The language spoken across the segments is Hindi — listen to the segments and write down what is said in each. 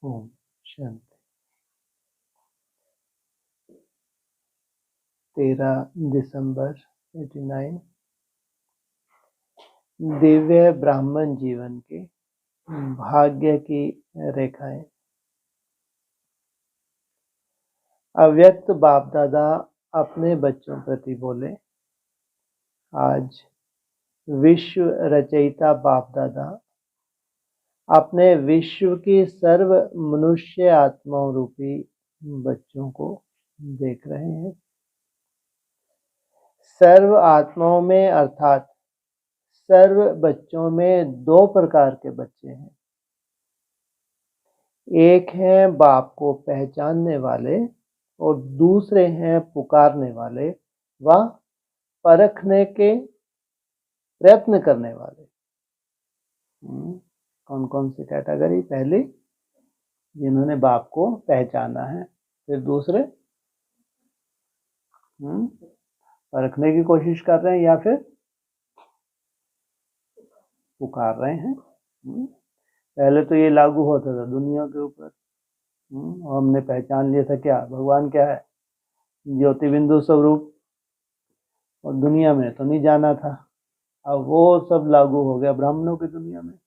ओम शांति। 13 दिसंबर 89। दिव्य ब्राह्मण जीवन के भाग्य की रेखाएं। अव्यक्त बाप दादा अपने बच्चों प्रति बोले, आज विश्व रचयिता बाप दादा अपने विश्व की सर्व मनुष्य आत्माओं रूपी बच्चों को देख रहे हैं। सर्व आत्माओं में अर्थात सर्व बच्चों में दो प्रकार के बच्चे हैं। एक हैं बाप को पहचानने वाले और दूसरे हैं पुकारने वाले व परखने के प्रयत्न करने वाले। कौन कौन सी कैटेगरी? पहली, जिन्होंने बाप को पहचाना है। फिर दूसरे, परखने की कोशिश कर रहे हैं या फिर पुकार रहे हैं। पहले तो ये लागू होता था दुनिया के ऊपर, और हमने पहचान लिया था क्या भगवान क्या है, ज्योति बिंदु स्वरूप, और दुनिया में तो नहीं जाना था। अब वो सब लागू हो गया ब्राह्मणों की दुनिया में।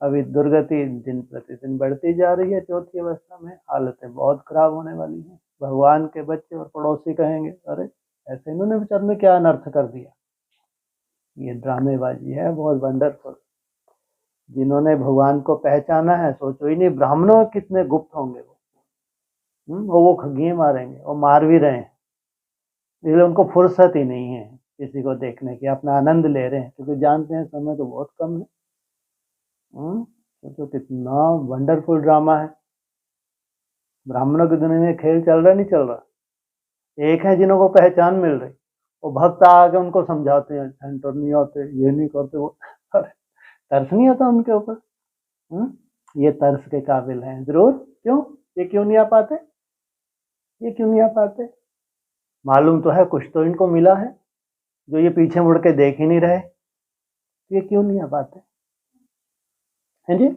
अभी दुर्गति दिन प्रतिदिन बढ़ती जा रही है। चौथी अवस्था में हालतें बहुत खराब होने वाली हैं। भगवान के बच्चे और पड़ोसी कहेंगे, अरे ऐसे इन्होंने विचार में क्या अनर्थ कर दिया। ये ड्रामेबाजी है, बहुत वंडरफुल। जिन्होंने भगवान को पहचाना है, सोचो ही नहीं ब्राह्मणों कितने गुप्त होंगे वो खग्गियां मारेंगे, और मार भी रहे हैं, इसलिए उनको फुर्सत ही नहीं है किसी को देखने की। अपना आनंद ले रहे हैं क्योंकि जानते हैं समय तो बहुत कम है। तो कितना वंडरफुल ड्रामा है। ब्राह्मणों की दुनिया में खेल चल रहा नहीं चल रहा। एक है जिन्हों को पहचान मिल रही, वो भक्त आके उनको समझाते हैं, सेंटर नहीं आते, ये नहीं करते, वो तरस नहीं आता उनके ऊपर। ये तरस के काबिल हैं जरूर। क्यों? ये क्यों नहीं आ पाते? ये क्यों नहीं आ पाते? मालूम तो है कुछ तो इनको मिला है जो ये पीछे मुड़ के देख ही नहीं रहे। ये क्यों नहीं आ पाते हैं जी?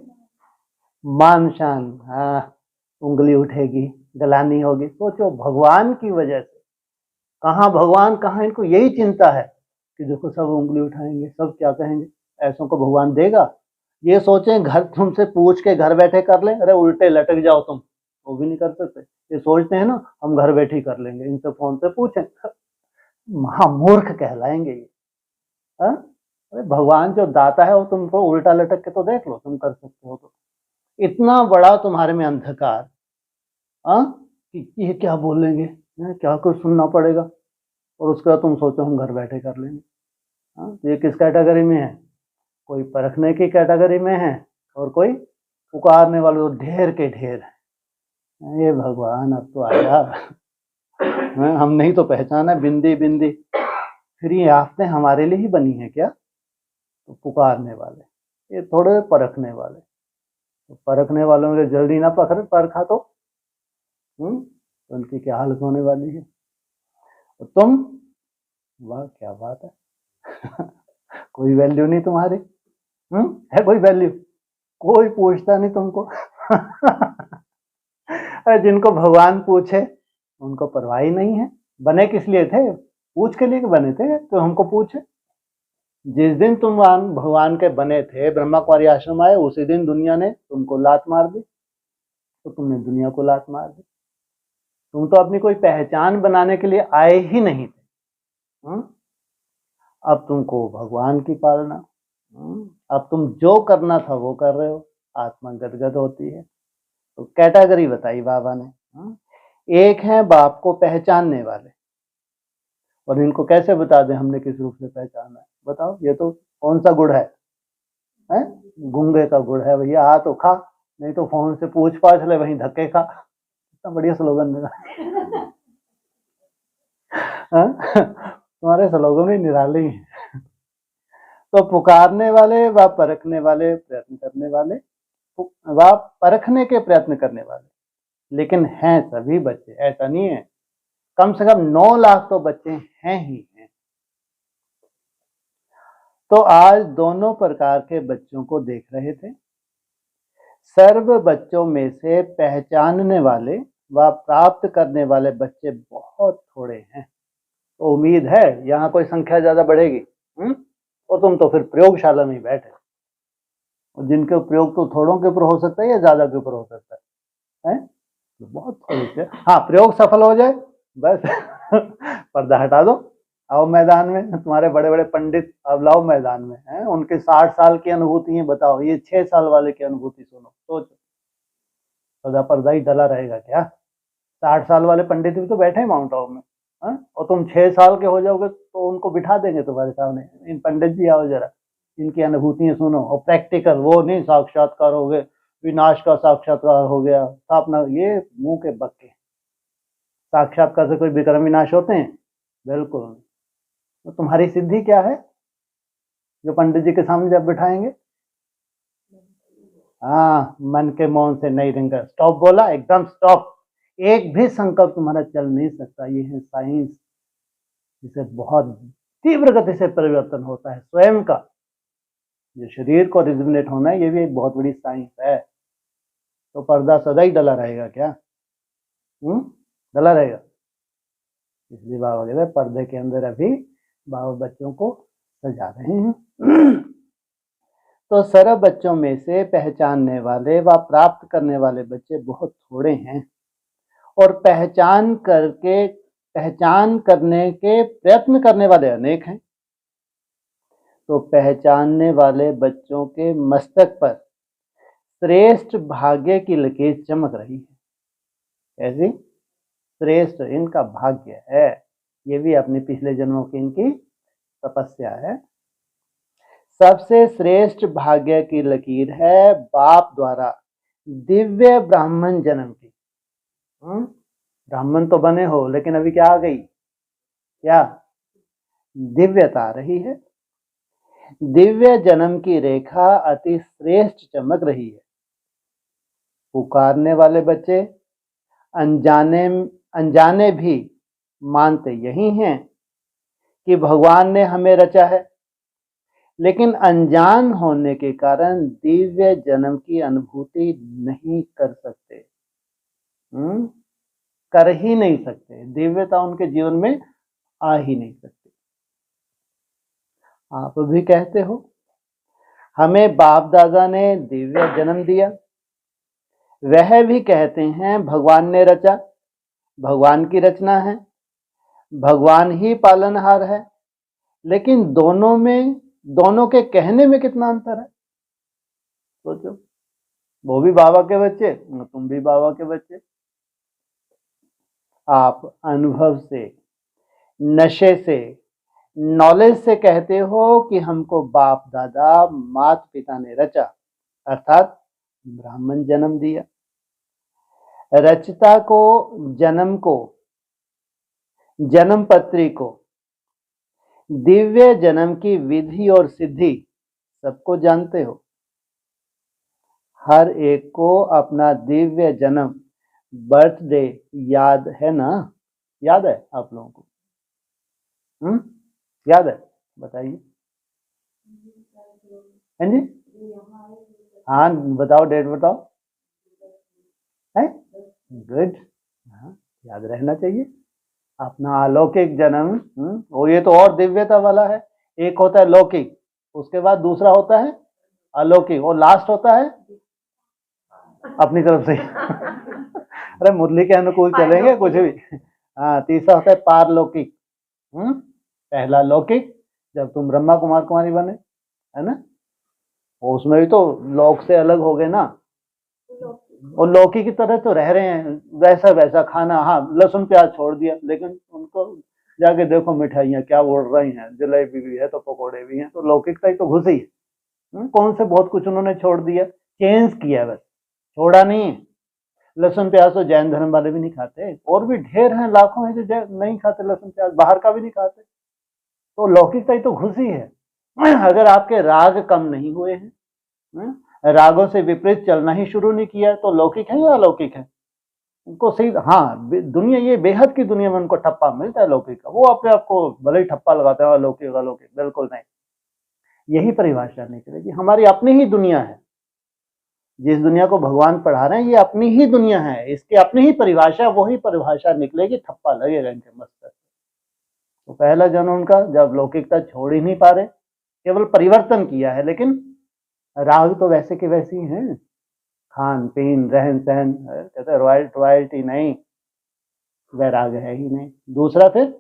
मान शान, हाँ, उंगली उठेगी, गलानी होगी। सोचो भगवान की वजह से, कहाँ भगवान कहाँ, इनको यही चिंता है कि देखो सब उंगली उठाएंगे, सब क्या कहेंगे, ऐसों को भगवान देगा। ये सोचें घर तुमसे पूछ के घर बैठे कर ले, अरे उल्टे लटक जाओ तुम, वो भी नहीं कर सकते। ये सोचते हैं ना हम घर बैठे ही कर लेंगे, इनसे फोन से पूछें, महामूर्ख कहलाएंगे ये। अरे भगवान जो दाता है वो तुमको उल्टा लटक के तो देख लो, तुम कर सकते हो तो। इतना बड़ा तुम्हारे में अंधकार, कि ये क्या बोलेंगे, क्या कुछ सुनना पड़ेगा, और उसके बाद तुम सोचो हम घर बैठे कर लेंगे। तो ये किस कैटेगरी में है? कोई परखने की कैटेगरी में है और कोई पुकारने वाले, ढेर के ढेर है। ये भगवान अब तो आया, हम नहीं तो पहचाना बिंदी बिंदी। फिर ये आफतें हमारे लिए ही बनी है क्या? तो पुकारने वाले, ये थोड़े परखने वाले। तो परखने वालों के जल्दी ना परखा तो उनकी क्या हालत होने वाली है। तो तुम, वाह क्या बात है। कोई वैल्यू नहीं तुम्हारी, है कोई वैल्यू? कोई पूछता नहीं तुमको। जिनको भगवान पूछे उनको परवाह ही नहीं है। बने किस लिए थे? पूछ के लिए बने थे, तो हमको पूछे। जिस दिन तुम भगवान के बने थे, ब्रह्मा कुमारी आश्रम आए, उसी दिन दुनिया ने तुमको लात मार दी, तो तुमने दुनिया को लात मार दी। तुम तो अपनी कोई पहचान बनाने के लिए आए ही नहीं थे। अब तुमको भगवान की पालना, अब तुम जो करना था वो कर रहे हो, आत्मा गदगद होती है। तो कैटेगरी बताई बाबा ने। एक है बाप को पहचानने वाले, और इनको कैसे बता दें हमने किस रूप से पहचाना है? बताओ, ये तो कौन सा गुड़ है? गूंगे का गुड़ है भैया, आ तो खा, नहीं तो फोन से पूछ पाछ ले, वहीं धक्के खा। इतना बढ़िया स्लोगन मेरा। तुम्हारे स्लोगन ही निराले ही। तो पुकारने वाले व परखने वाले, प्रयत्न करने वाले, व परखने के प्रयत्न करने वाले, लेकिन हैं सभी बच्चे, ऐसा नहीं है। कम से कम 9 लाख तो बच्चे हैं ही हैं। तो आज दोनों प्रकार के बच्चों को देख रहे थे। सर्व बच्चों में से पहचानने वाले व प्राप्त करने वाले बच्चे बहुत थोड़े हैं। तो उम्मीद है यहाँ कोई संख्या ज्यादा बढ़ेगी। और तुम तो फिर प्रयोगशाला में ही बैठे, और जिनके प्रयोग तो थोड़ों के ऊपर हो सकता है या ज्यादा के ऊपर हो सकता है, तो बहुत थोड़ी से। हाँ, प्रयोग सफल हो जाए बस पर्दा हटा दो, आओ मैदान में, तुम्हारे बड़े बड़े पंडित अब लाओ मैदान में, हैं उनके 60 साल की अनुभूति बताओ, ये 6 साल वाले की अनुभूति सुनो, सोचो पर्दा ही डला रहेगा क्या? 60 साल वाले पंडित भी तो बैठे हैं माउंट आबू में, और तुम 6 साल के हो जाओगे तो उनको बिठा देंगे तुम्हारे सामने, इन पंडित जी आओ जरा, इनकी अनुभूतियां सुनो, और प्रैक्टिकल, वो नहीं साक्षात्कार हो गए, विनाश का साक्षात्कार हो गया, स्थापना, ये मुंह के बक्के। साक्षात्कार से कोई विक्रम विनाश होते हैं? बिल्कुल नहीं। तो तुम्हारी सिद्धि क्या है जो पंडित जी के सामने जब बिठाएंगे? हाँ, मन के मौन से नहीं रहेंगे। स्टॉप बोला, एकदम स्टॉप, एक भी संकल्प तुम्हारा चल नहीं सकता। ये है साइंस, जिसे बहुत तीव्र गति से परिवर्तन होता है स्वयं का। जो शरीर को रिजुविनेट होना है, ये भी एक बहुत बड़ी साइंस है। तो पर्दा सदा ही डला रहेगा क्या? डला रहेगा। इसलिए बाबा कहते हैं पर्दे के अंदर अभी बाबा बच्चों को सजा रहे हैं। तो सर्व बच्चों में से पहचानने वाले व प्राप्त करने वाले बच्चे बहुत थोड़े हैं, और पहचान करने के प्रयत्न करने वाले अनेक हैं। तो पहचानने वाले बच्चों के मस्तक पर श्रेष्ठ भाग्य की लकीर चमक रही है। ऐसी श्रेष्ठ इनका भाग्य है, ये भी अपने पिछले जन्मों की इनकी तपस्या है। सबसे श्रेष्ठ भाग्य की लकीर है बाप द्वारा दिव्य ब्राह्मण जन्म की। ब्राह्मण तो बने हो, लेकिन अभी क्या आ गई? क्या दिव्यता आ रही है। दिव्य जन्म की रेखा अति श्रेष्ठ चमक रही है। पुकारने वाले बच्चे अनजाने भी मानते यही हैं कि भगवान ने हमें रचा है, लेकिन अनजान होने के कारण दिव्य जन्म की अनुभूति नहीं कर सकते, कर ही नहीं सकते। दिव्यता उनके जीवन में आ ही नहीं सकती। आप भी कहते हो हमें बाप दादा ने दिव्य जन्म दिया, वह भी कहते हैं भगवान ने रचा, भगवान की रचना है, भगवान ही पालनहार है। लेकिन दोनों के कहने में कितना अंतर है, सोचो। वो भी बाबा के बच्चे, तुम भी बाबा के बच्चे। आप अनुभव से, नशे से, नॉलेज से कहते हो कि हमको बाप दादा माता पिता ने रचा, अर्थात ब्राह्मण जन्म दिया। रचता को, जन्म पत्री को, दिव्य जन्म की विधि और सिद्धि सबको जानते हो। हर एक को अपना दिव्य जन्म, बर्थडे याद है ना? याद है आप लोगों को? याद है? बताइए। हाँ जी, हाँ बताओ, डेट बताओ। है गुड, हाँ याद रहना चाहिए। अपना अलौकिक जन्म, वो ये तो और दिव्यता वाला है। एक होता है लौकिक, उसके बाद दूसरा होता है अलौकिक, और लास्ट होता है अपनी तरफ से अरे मुरली के अनुकूल चलेंगे कुछ भी। हाँ, तीसरा होता है पारलौकिक। पहला लौकिक, जब तुम ब्रह्मा कुमार कुमारी बने, है ना, उसमें भी तो लोक से अलग हो गए ना, और लौकी की तरह तो रह रहे हैं, वैसा वैसा खाना। हाँ, लहसुन प्याज छोड़ दिया, लेकिन उनको जाके देखो मिठाइयाँ क्या उड़ रही हैं, जलेबी भी है तो पकोड़े भी हैं, तो लौकिकता ही तो घुसी है। कौन से बहुत कुछ उन्होंने छोड़ दिया, चेंज किया, बस छोड़ा नहीं है। लहसुन प्याज तो जैन धर्म वाले भी नहीं खाते, और भी ढेर हैं, लाखों हैं जो नहीं खाते लहसुन प्याज, बाहर का भी नहीं खाते। तो लौकिकता ही तो घुसी है। अगर आपके राग कम नहीं हुए हैं, रागों से विपरीत चलना ही शुरू नहीं किया, तो लौकिक है या अलौकिक है? उनको सही, हाँ दुनिया, ये बेहद की दुनिया में उनको ठप्पा मिलता है लौकिक का। वो अपने आप को भले ही ठप्पा लगाते हैं अलौकिक अलौकिक, बिल्कुल नहीं। यही परिभाषा निकलेगी, हमारी अपनी ही दुनिया है जिस दुनिया को भगवान पढ़ा रहे हैं ये अपनी ही दुनिया है, इसकी अपनी ही परिभाषा, वही परिभाषा निकलेगी, थप्पा लगेगा इनके मस्तक। तो पहला जन्म उनका जब लौकिकता छोड़ ही नहीं पा रहे, केवल परिवर्तन किया है, लेकिन राग तो वैसे के वैसे ही हैं, खान पीन रहन सहन, कहते रॉयल्टी नहीं, वैराग है ही नहीं। दूसरा फिर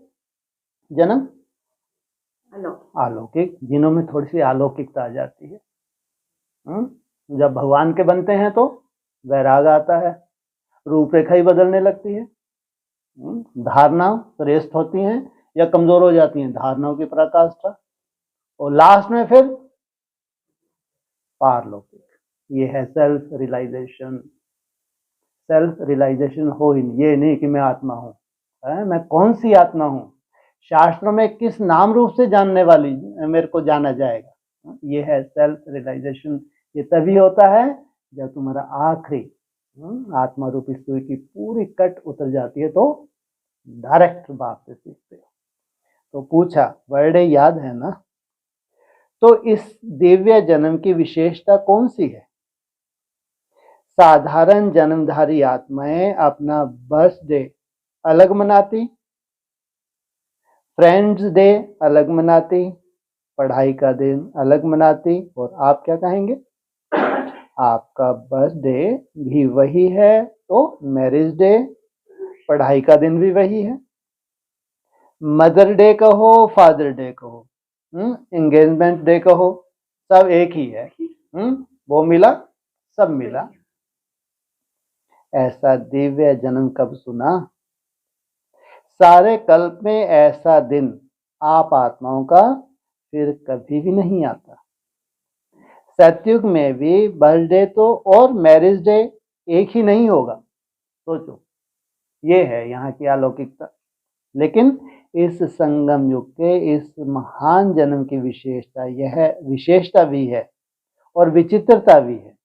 जन्म अलौकिक, जिन्हों में थोड़ी सी अलौकिकता आ जाती है। जब भगवान के बनते हैं तो वैराग आता है, रूपरेखा ही बदलने लगती है, धारणाओं श्रेष्ठ होती हैं या कमजोर हो जाती हैं, धारणाओं की पराकाष्ठा, और लास्ट में फिर पारलौकिक, ये है सेल्फ रियलाइजेशन। सेल्फ रियलाइजेशन हो ही नहीं, ये नहीं कि मैं आत्मा हूँ, मैं कौन सी आत्मा हूँ, शास्त्रों में किस नाम रूप से जानने वाली मेरे को जाना जाएगा, ये है सेल्फ रियलाइजेशन। ये तभी होता है जब तुम्हारा आखिरी आत्मा रूपी सुई की पूरी कट उतर जाती है, तो डायरेक्ट बाप से सीखते हो। तो पूछा, वर्डे याद है ना? तो इस दिव्य जन्म की विशेषता कौन सी है? साधारण जन्मधारी आत्माएं अपना बर्थडे अलग मनाती, फ्रेंड्स डे अलग मनाती, पढ़ाई का दिन अलग मनाती, और आप क्या कहेंगे? आपका बर्थडे भी वही है, तो मैरिज डे, पढ़ाई का दिन भी वही है, मदर डे कहो, फादर डे कहो, एंगेजमेंट डे कहो, सब एक ही है। वो मिला, सब मिला। ऐसा दिव्य जन्म कब सुना? सारे कल्प में ऐसा दिन आप आत्माओं का फिर कभी भी नहीं आता। सतयुग में भी बर्थडे तो और मैरिज डे एक ही नहीं होगा, सोचो, ये है यहाँ की अलौकिकता। लेकिन इस संगम युग के इस महान जन्म की विशेषता, यह विशेषता भी है और विचित्रता भी है।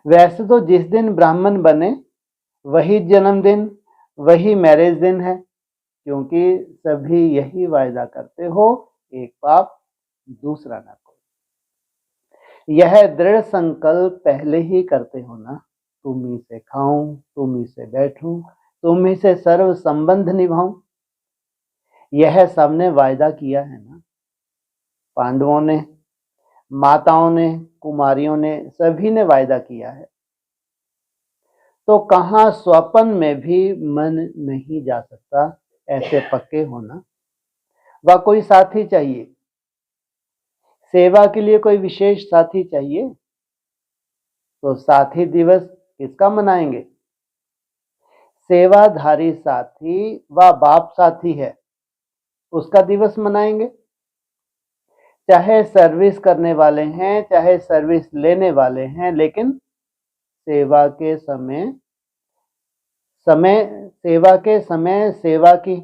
वैसे तो जिस दिन ब्राह्मण बने वही जन्मदिन, वही मैरिज दिन है, क्योंकि सभी यही वायदा करते हो, एक पाप दूसरा ना कोई। यह दृढ़ संकल्प पहले ही करते हो ना, तुम ही से खाऊं, तुम ही से बैठूं, तुम ही से सर्व संबंध निभाऊं, यह सबने वायदा किया है ना। पांडवों ने, माताओं ने, कुमारियों ने, सभी ने वायदा किया है। तो कहां स्वप्न में भी मन नहीं जा सकता, ऐसे पक्के होना। वह कोई साथी चाहिए, सेवा के लिए कोई विशेष साथी चाहिए, तो साथी दिवस किसका मनाएंगे? सेवाधारी साथी व बाप साथी है, उसका दिवस मनाएंगे। चाहे सर्विस करने वाले हैं, चाहे सर्विस लेने वाले हैं, लेकिन सेवा के समय सेवा की।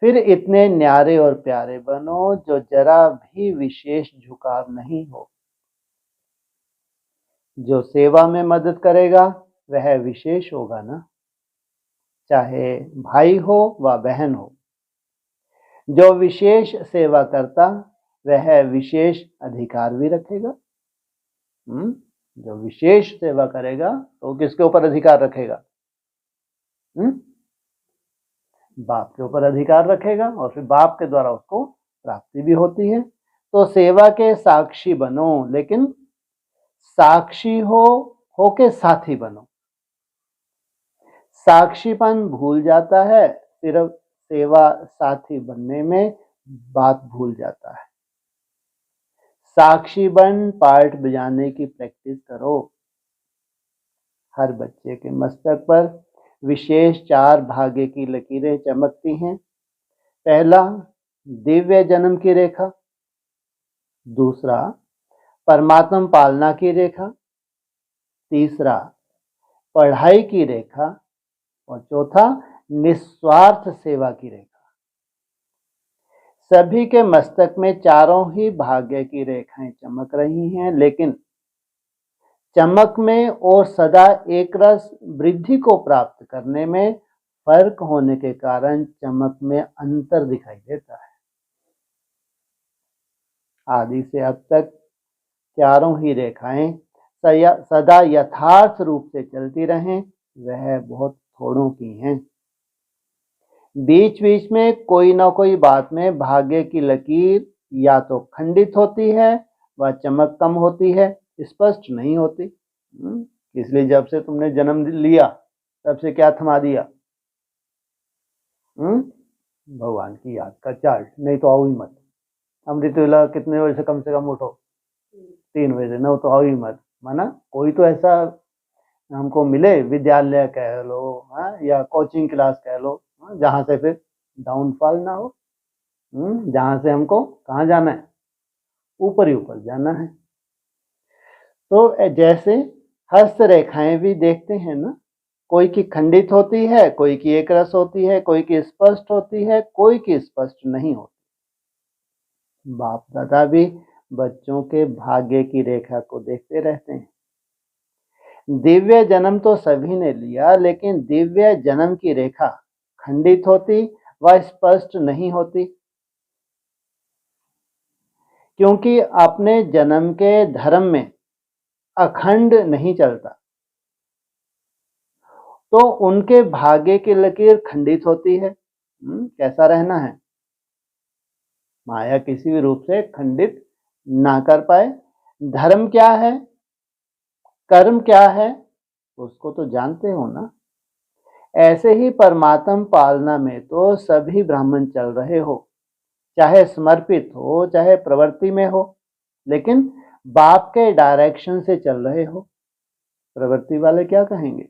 फिर इतने न्यारे और प्यारे बनो जो जरा भी विशेष झुकाव नहीं हो। जो सेवा में मदद करेगा वह विशेष होगा ना, चाहे भाई हो व बहन हो। जो विशेष सेवा करता वह विशेष अधिकार भी रखेगा। जो विशेष सेवा करेगा तो किसके ऊपर अधिकार रखेगा? बाप के ऊपर अधिकार रखेगा, और फिर बाप के द्वारा उसको प्राप्ति भी होती है। तो सेवा के साक्षी बनो, लेकिन साक्षी होके साथी बनो। साक्षीपन भूल जाता है, सिर्फ सेवा साथी बनने में बात भूल जाता है। साक्षी बन पार्ट बजाने की प्रैक्टिस करो। हर बच्चे के मस्तक पर विशेष 4 भाग्य की लकीरें चमकती हैं। पहला, दिव्य जन्म की रेखा। दूसरा, परमात्मा पालना की रेखा। तीसरा, पढ़ाई की रेखा। और चौथा, निस्वार्थ सेवा की रेखा। सभी के मस्तक में चारों ही भाग्य की रेखाएं चमक रही हैं, लेकिन चमक में और सदा एक रस वृद्धि को प्राप्त करने में फर्क होने के कारण चमक में अंतर दिखाई देता है। आदि से अब तक चारों ही रेखाएं सदा यथार्थ रूप से चलती रहें, वह बहुत थोड़ों की हैं। बीच बीच में कोई ना कोई बात में भाग्य की लकीर या तो खंडित होती है व चमक कम होती है, स्पष्ट नहीं होती। इसलिए जब से तुमने जन्म लिया तब से क्या थमा दिया? भगवान की याद का चार्ट, नहीं तो आओ ही मत। अमृत वेला कितने बजे से कम उठो? 3 बजे। न तो आओ ही मत। माना कोई तो ऐसा हमको मिले, विद्यालय कह लो, या कोचिंग क्लास कह लो, जहां से फिर डाउनफॉल ना हो। जहां से हमको कहाँ जाना है? ऊपर ही ऊपर जाना है। तो जैसे हस्त रेखाएं भी देखते हैं ना, कोई की खंडित होती है, कोई की एक रस होती है, कोई की स्पष्ट होती है, कोई की स्पष्ट नहीं होती। बाप दादा भी बच्चों के भाग्य की रेखा को देखते रहते हैं। दिव्य जन्म तो सभी ने लिया, लेकिन दिव्य जन्म की रेखा खंडित होती व स्पष्ट नहीं होती, क्योंकि अपने जन्म के धर्म में अखंड नहीं चलता, तो उनके भाग्य की लकीर खंडित होती है। कैसा रहना है? माया किसी भी रूप से खंडित ना कर पाए। धर्म क्या है, कर्म क्या है, उसको तो जानते हो ना। ऐसे ही परमात्म पालना में तो सभी ब्राह्मण चल रहे हो, चाहे समर्पित हो चाहे प्रवृत्ति में हो, लेकिन बाप के डायरेक्शन से चल रहे हो। प्रवृत्ति वाले क्या कहेंगे?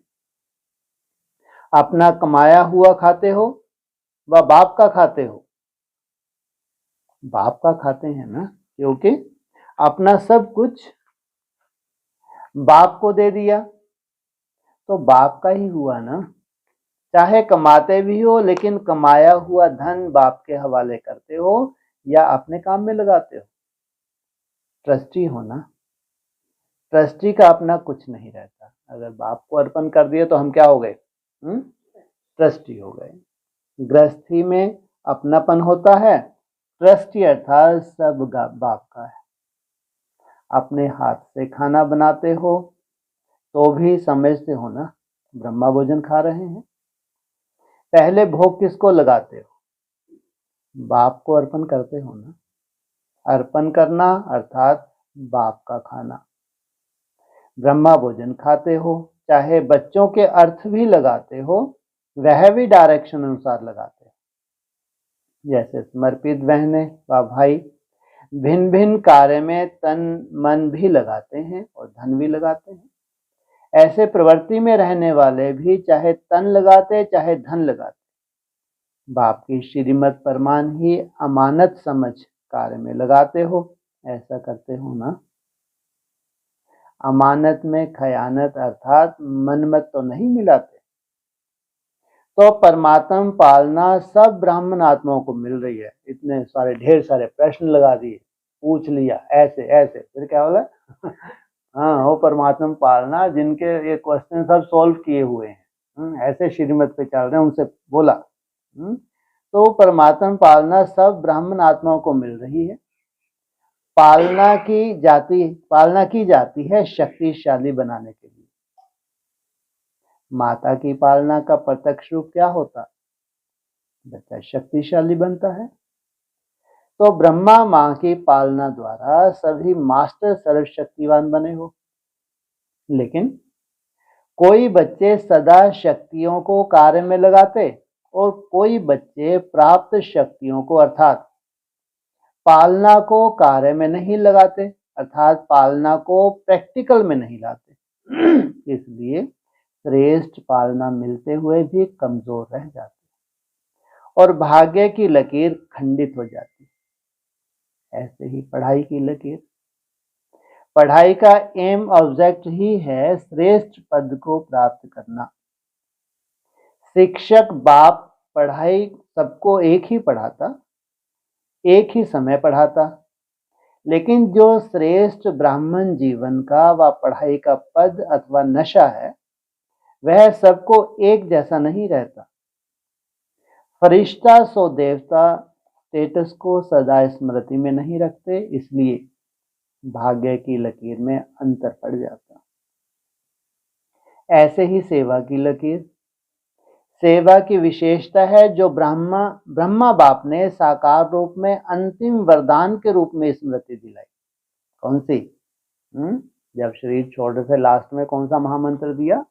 अपना कमाया हुआ खाते हो व बाप का खाते हो? बाप का खाते हैं ना, क्योंकि अपना सब कुछ बाप को दे दिया, तो बाप का ही हुआ ना। चाहे कमाते भी हो, लेकिन कमाया हुआ धन बाप के हवाले करते हो या अपने काम में लगाते हो? ट्रस्टी हो ना। ट्रस्टी का अपना कुछ नहीं रहता। अगर बाप को अर्पण कर दिए तो हम क्या हो गए? ट्रस्टी हो गए। गृहस्थी में अपनापन होता है, ट्रस्टी अर्थात सब बाप का है। अपने हाथ से खाना बनाते हो तो भी समझते हो ना ब्रह्मा भोजन खा रहे हैं। पहले भोग किसको लगाते हो? बाप को अर्पण करते हो ना। अर्पण करना अर्थात बाप का खाना। ब्रह्मा भोजन खाते हो, चाहे बच्चों के अर्थ भी लगाते हो, वह भी डायरेक्शन अनुसार लगाते हो। जैसे समर्पित बहनें व भाई भिन्न भिन्न कार्य में तन मन भी लगाते हैं और धन भी लगाते हैं। ऐसे प्रवृत्ति में रहने वाले भी चाहे तन लगाते चाहे धन लगाते, बाप की श्रीमत परमान ही अमानत समझ कार्य में लगाते हो। ऐसा करते हो ना। अमानत में खयानत अर्थात मनमत तो नहीं मिलाते। तो परमात्म पालना सब ब्राह्मण आत्माओं को मिल रही है। इतने सारे ढेर सारे प्रश्न लगा दिए, पूछ लिया ऐसे ऐसे, फिर क्या बोला? हाँ, वो परमात्मा पालना जिनके ये क्वेश्चन सब सॉल्व किए हुए हैं, ऐसे श्रीमत पे चल रहे हैं, उनसे बोला। तो परमात्मा पालना सब ब्राह्मण आत्माओं को मिल रही है। पालना की जाती है शक्तिशाली बनाने के लिए। माता की पालना का प्रत्यक्ष रूप क्या होता? बच्चा शक्तिशाली बनता है। तो ब्रह्मा माँ की पालना द्वारा सभी मास्टर सर्वशक्तिवान बने हो, लेकिन कोई बच्चे सदा शक्तियों को कार्य में लगाते और कोई बच्चे प्राप्त शक्तियों को अर्थात पालना को कार्य में नहीं लगाते, अर्थात पालना को प्रैक्टिकल में नहीं लाते। इसलिए श्रेष्ठ पालना मिलते हुए भी कमजोर रह जाते और भाग्य की लकीर खंडित हो जाती। ऐसे ही पढ़ाई की लकीर, पढ़ाई का एम ऑब्जेक्ट ही है श्रेष्ठ पद को प्राप्त करना। शिक्षक बाप पढ़ाई सबको एक ही पढ़ाता, एक ही समय पढ़ाता, लेकिन जो श्रेष्ठ ब्राह्मण जीवन का व पढ़ाई का पद अथवा नशा है, वह सबको एक जैसा नहीं रहता। फरिश्ता सो देवता स्टेटस को सदा स्मृति में नहीं रखते, इसलिए भाग्य की लकीर में अंतर पड़ जाता। ऐसे ही सेवा की लकीर। सेवा की विशेषता है जो ब्रह्मा बाप ने साकार रूप में अंतिम वरदान के रूप में स्मृति दिलाई। कौन सी? जब शरीर छोड़ रहे थे लास्ट में कौन सा महामंत्र दिया?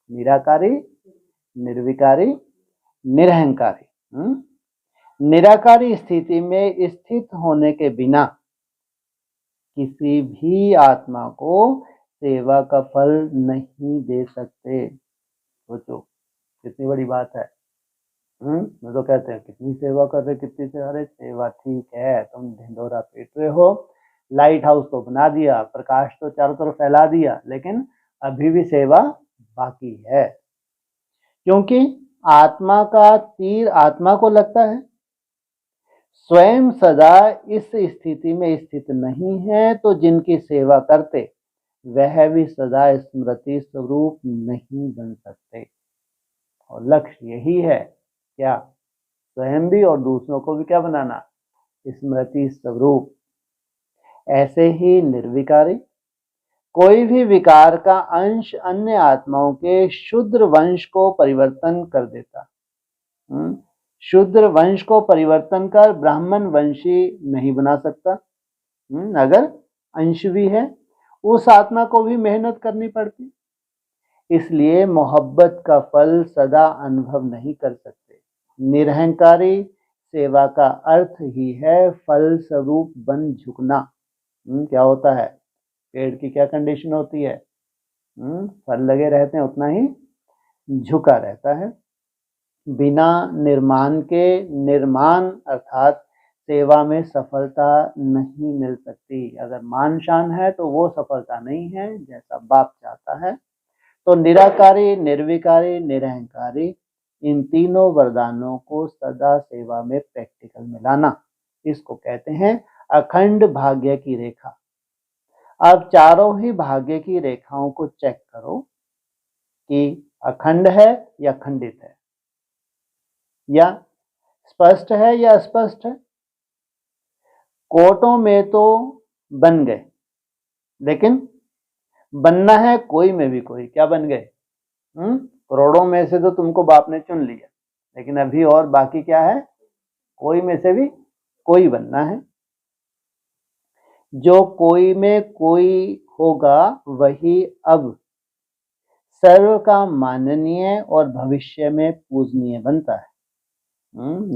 निराकारी, निर्विकारी, निरहंकारी। निराकारी स्थिति में स्थित होने के बिना किसी भी आत्मा को सेवा का फल नहीं दे सकते। सोचो कितनी बड़ी बात है। मैं तो कहते हैं कितनी सेवा कर रहे, कितनी से, अरे सेवा ठीक है, तुम ढिंडोरा पीट रहे हो, लाइट हाउस तो बना दिया, प्रकाश तो चारों तरफ फैला दिया, लेकिन अभी भी सेवा बाकी है, क्योंकि आत्मा का तीर आत्मा को लगता है। स्वयं सदा इस स्थिति में स्थित नहीं है, तो जिनकी सेवा करते वह भी सदा स्मृति स्वरूप नहीं बन सकते। और लक्ष्य यही है, क्या? स्वयं भी और दूसरों को भी क्या बनाना? स्मृति स्वरूप। ऐसे ही निर्विकारी, कोई भी विकार का अंश अन्य आत्माओं के शूद्र वंश को परिवर्तन कर देता। शूद्र वंश को परिवर्तन कर ब्राह्मण वंशी नहीं बना सकता। अगर अंश भी है, उस आत्मा को भी मेहनत करनी पड़ती, इसलिए मोहब्बत का फल सदा अनुभव नहीं कर सकते। निरहंकारी सेवा का अर्थ ही है फल स्वरूप बन झुकना। क्या होता है? पेड़ की क्या कंडीशन होती है? फल लगे रहते हैं, उतना ही झुका रहता है। बिना निर्माण के निर्माण अर्थात सेवा में सफलता नहीं मिल सकती। अगर मान शान है तो वो सफलता नहीं है जैसा बाप चाहता है। तो निराकारी, निर्विकारी, निरहंकारी, इन तीनों वरदानों को सदा सेवा में प्रैक्टिकल में लाना, इसको कहते हैं अखंड भाग्य की रेखा। अब चारों ही भाग्य की रेखाओं को चेक करो कि अखंड है या खंडित है, या स्पष्ट है या अस्पष्ट है। कोटों में तो बन गए, लेकिन बनना है कोई में भी कोई। क्या बन गए? करोड़ों में से तो तुमको बाप ने चुन लिया, लेकिन अभी और बाकी क्या है? कोई में से भी कोई बनना है। जो कोई में कोई होगा वही अब सर्व का माननीय और भविष्य में पूजनीय बनता है।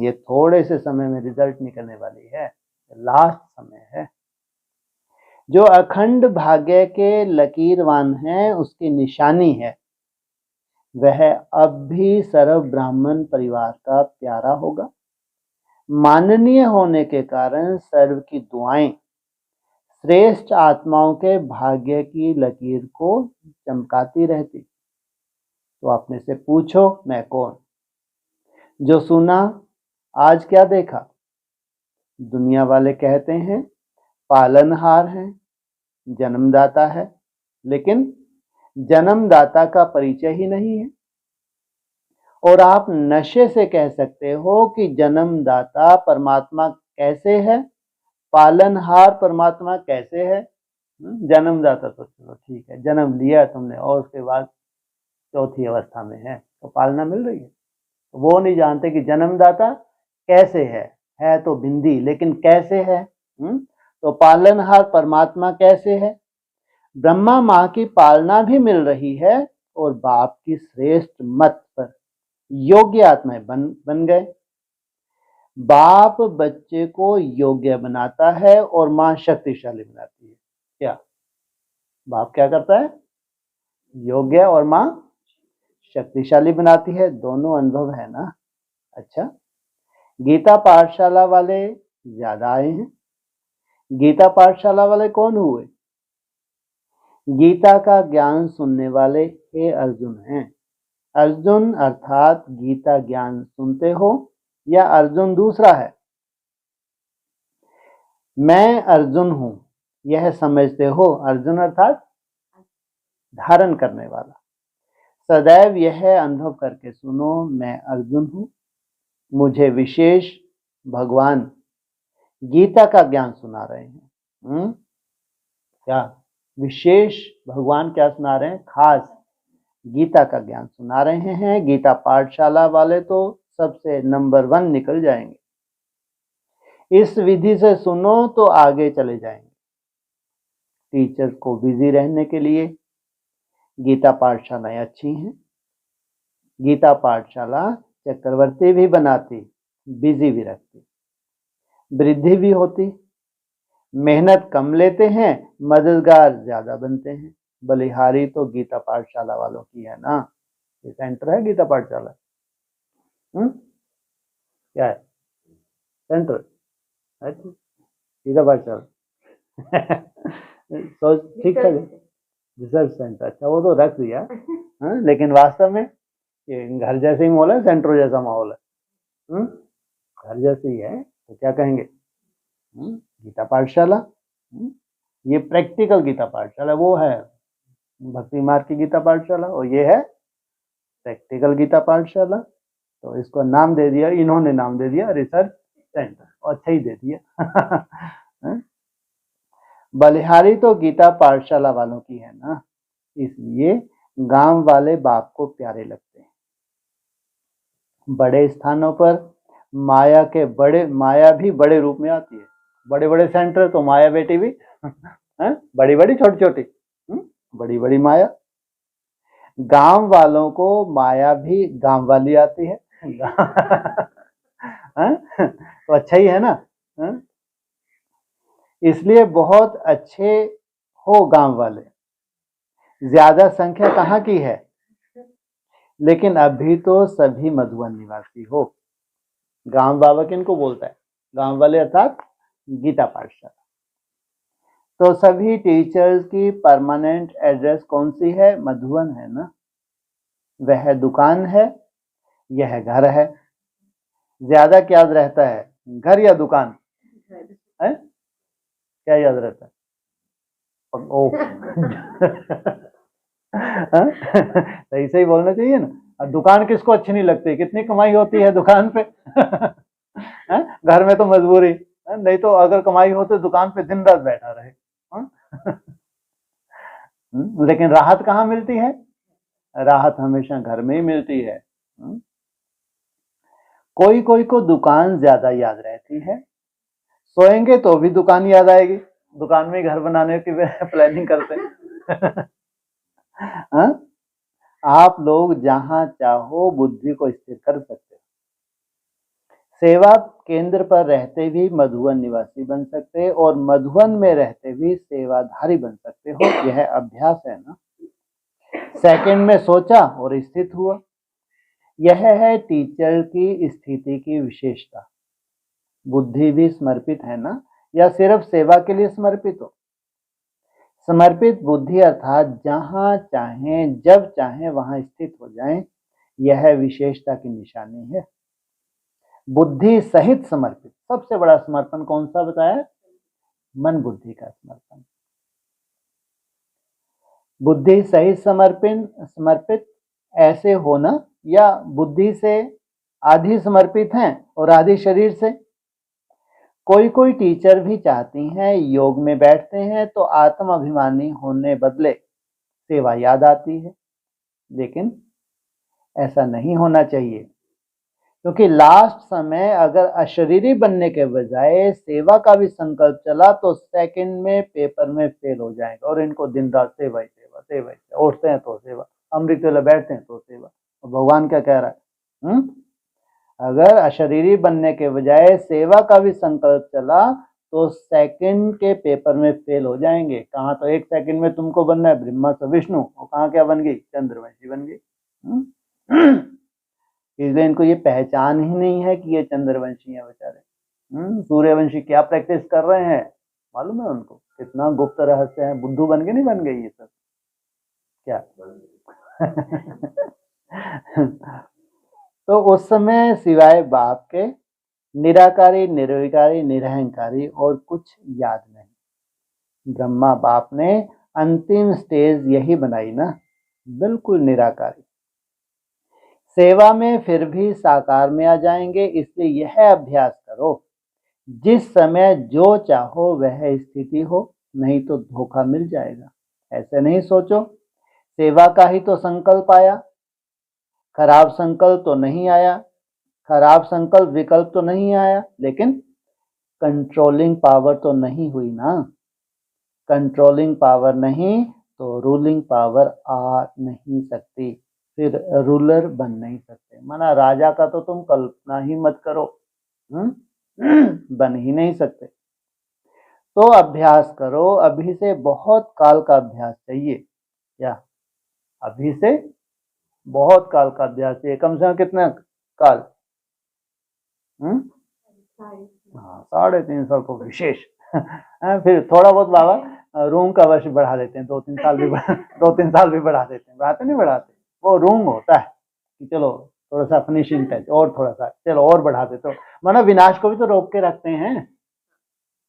ये थोड़े से समय में रिजल्ट निकलने वाली है, लास्ट समय है। जो अखंड भाग्य के लकीरवान हैं उसकी निशानी है, वह अब भी सर्व ब्राह्मण परिवार का प्यारा होगा। माननीय होने के कारण सर्व की दुआएं श्रेष्ठ आत्माओं के भाग्य की लकीर को चमकाती रहती। तो अपने से पूछो, मैं कौन? जो सुना आज क्या देखा? दुनिया वाले कहते हैं पालनहार है, जन्मदाता है, लेकिन जन्मदाता का परिचय ही नहीं है। और आप नशे से कह सकते हो कि जन्मदाता परमात्मा कैसे है, पालनहार परमात्मा कैसे है। जन्मदाता तो चलो ठीक है, जन्म लिया तुमने और उसके बाद चौथी अवस्था में है तो पालना मिल रही है। तो वो नहीं जानते कि जन्मदाता कैसे है तो बिंदी, लेकिन कैसे है। तो पालनहार परमात्मा कैसे है? ब्रह्मा माँ की पालना भी मिल रही है और बाप की श्रेष्ठ मत पर योग्य आत्माएं बन गए। बाप बच्चे को योग्य बनाता है और माँ शक्तिशाली बनाती है। क्या बाप क्या करता है? योग्य, और माँ शक्तिशाली बनाती है। दोनों अनुभव है ना। अच्छा, गीता पाठशाला वाले ज्यादा आए हैं। गीता पाठशाला वाले कौन हुए? गीता का ज्ञान सुनने वाले हे अर्जुन हैं। अर्जुन अर्थात गीता ज्ञान सुनते हो, या अर्जुन दूसरा है? मैं अर्जुन हूं यह समझते हो। अर्जुन अर्थात धारण करने वाला। सदैव यह अनुभव करके सुनो, मैं अर्जुन हूं। मुझे विशेष भगवान गीता का ज्ञान सुना रहे हैं। क्या विशेष भगवान क्या सुना रहे हैं? खास गीता का ज्ञान सुना रहे हैं। गीता पाठशाला वाले तो सबसे नंबर 1 निकल जाएंगे। इस विधि से सुनो तो आगे चले जाएंगे। टीचर्स को बिजी रहने के लिए गीता पाठशालाएं अच्छी हैं। गीता पाठशाला चक्रवर्ती भी बनाती, बिजी भी रखती, वृद्धि भी होती, मेहनत कम लेते हैं, मददगार ज्यादा बनते हैं। बलिहारी तो गीता पाठशाला वालों की है ना। ये सेंटर है गीता पाठशाला। क्या है सेंटर? अच्छा, गीता पाठशाला तो ठीक ठाक है। रिसर्च सेंटर, अच्छा वो तो रख दिया। हाँ, लेकिन वास्तव में ये घर जैसे ही माहौल है, सेंटर जैसा माहौल है। घर जैसे ही है तो क्या कहेंगे? गीता पाठशाला। ये प्रैक्टिकल गीता पाठशाला, वो है भक्ति मार्ग की गीता पाठशाला और ये है प्रैक्टिकल गीता पाठशाला। तो इसको नाम दे दिया, इन्होंने नाम दे दिया रिसर्च सेंटर, और अच्छा ही दे दिया। बलिहारी तो गीता पाठशाला वालों की है ना, इसलिए गांव वाले बाप को प्यारे लगते हैं। बड़े स्थानों पर माया भी बड़े रूप में आती है। बड़े बड़े सेंटर तो माया बेटी भी बड़ी बड़ी छोटी छोटी, बड़ी बड़ी माया। गांव वालों को माया भी गांव वाली आती है। तो अच्छा ही है ना। इसलिए बहुत अच्छे हो गांव वाले। ज्यादा संख्या कहाँ की है, लेकिन अभी तो सभी मधुबन निवासी हो। गांव बाबा किनको बोलता है? गांव वाले अर्थात गीता पाठशाला। तो सभी टीचर्स की परमानेंट एड्रेस कौन सी है? मधुबन है ना। वह दुकान है, यह घर है। ज्यादा क्या याद रहता है, घर या दुकान? है क्या याद रहता है? ओ सही सही बोलना चाहिए ना। और दुकान किसको अच्छी नहीं लगती? कितनी कमाई होती है दुकान पे। घर में तो मजबूरी, नहीं तो अगर कमाई हो तो दुकान पे दिन रात बैठा रहे। लेकिन राहत कहाँ मिलती है? राहत हमेशा घर में ही मिलती है। कोई कोई को दुकान ज्यादा याद रहती है। सोएंगे तो भी दुकान याद आएगी। दुकान में घर बनाने की प्लानिंग करते हैं। आप लोग जहां चाहो बुद्धि को स्थिर कर सकते हो। सेवा केंद्र पर रहते भी मधुबन निवासी बन सकते हैं और मधुबन में रहते भी सेवाधारी बन सकते हो। यह अभ्यास है ना। सेकंड में सोचा और स्थित हुआ। यह है टीचर की स्थिति की विशेषता। बुद्धि भी समर्पित है ना, या सिर्फ सेवा के लिए समर्पित हो? समर्पित बुद्धि अर्थात जहां चाहें जब चाहें वहां स्थित हो जाएं, यह विशेषता की निशानी है। बुद्धि सहित समर्पित। सबसे बड़ा समर्पण कौन सा बताया? मन बुद्धि का समर्पण। बुद्धि सहित समर्पित ऐसे होना, या बुद्धि से आधी समर्पित हैं और आधी शरीर से। कोई कोई टीचर भी चाहती हैं योग में बैठते हैं तो आत्म अभिमानी होने बदले सेवा याद आती है, लेकिन ऐसा नहीं होना चाहिए, क्योंकि लास्ट समय अगर अशरीरी बनने के बजाय सेवा का भी संकल्प चला तो सेकंड में पेपर में फेल हो जाएगा। और इनको दिन रात सेवा ही सेवा, सेवा ही सेवा। उठते हैं तो सेवा, अमृत वेला बैठते हैं तो सेवा। और भगवान क्या कह रहा है? अगर अशरीरी बनने के बजाय सेवा का भी संकल्प चला तो सेकंड के पेपर में फेल हो जाएंगे। कहाँ तो एक सेकंड में तुमको बनना है ब्रह्मा से विष्णु, और कहाँ क्या बन गई? चंद्रवंशी बन गई। इसलिए इनको ये पहचान ही नहीं है कि ये चंद्रवंशी हैं बेचारे। सूर्यवंशी क्या प्रैक्टिस कर रहे हैं मालूम है उनको? कितना गुप्त रहस्य है। बुद्धू बन के नहीं बन गई ये सब क्या? तो उस समय सिवाय बाप के निराकारी, निर्विकारी, निरहंकारी और कुछ याद नहीं। ब्रह्मा बाप ने अंतिम स्टेज यही बनाई ना, बिल्कुल निराकारी। सेवा में फिर भी साकार में आ जाएंगे। इसलिए यह अभ्यास करो, जिस समय जो चाहो वह स्थिति हो, नहीं तो धोखा मिल जाएगा। ऐसे नहीं सोचो सेवा का ही तो संकल्प आया, खराब संकल्प तो नहीं आया, खराब संकल्प विकल्प तो नहीं आया, लेकिन कंट्रोलिंग पावर तो नहीं हुई ना। कंट्रोलिंग पावर नहीं तो रूलिंग पावर आ नहीं सकती, फिर रूलर बन नहीं सकते। माना राजा का तो तुम कल्पना ही मत करो, बन ही नहीं सकते। तो अभ्यास करो, अभी से बहुत काल का अभ्यास चाहिए। क्या अभी से बहुत काल का अभ्यास चाहिए? कम से कम कितना काल? हाँ, 3.5 साल को विशेष। फिर थोड़ा बहुत बाबा रूम का वर्ष बढ़ा देते हैं, 2-3 साल भी 2-3 साल भी बढ़ा देते हैं। बढ़ाते नहीं बढ़ाते, वो रूम होता है कि चलो थोड़ा सा फिनिशिंग टच और थोड़ा सा चलो और बढ़ा दे, तो माना विनाश को भी तो रोक के रखते हैं।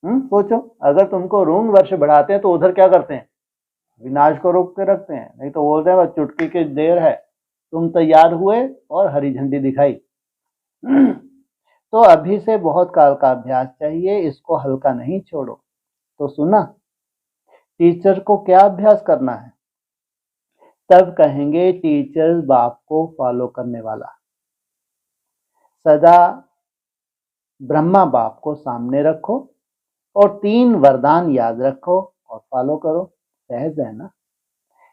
सोचो, अगर तुमको रूम वर्ष बढ़ाते हैं तो उधर क्या करते हैं? विनाश को रोक के रखते हैं। नहीं तो बोलते हैं बस चुटकी की देर है, तुम तैयार हुए और हरी झंडी दिखाई। तो अभी से बहुत काल का अभ्यास चाहिए, इसको हल्का नहीं छोड़ो। तो सुना, टीचर को क्या अभ्यास करना है? तब कहेंगे टीचर बाप को फॉलो करने वाला। सदा ब्रह्मा बाप को सामने रखो और 3 वरदान याद रखो और फॉलो करो। सहज है ना?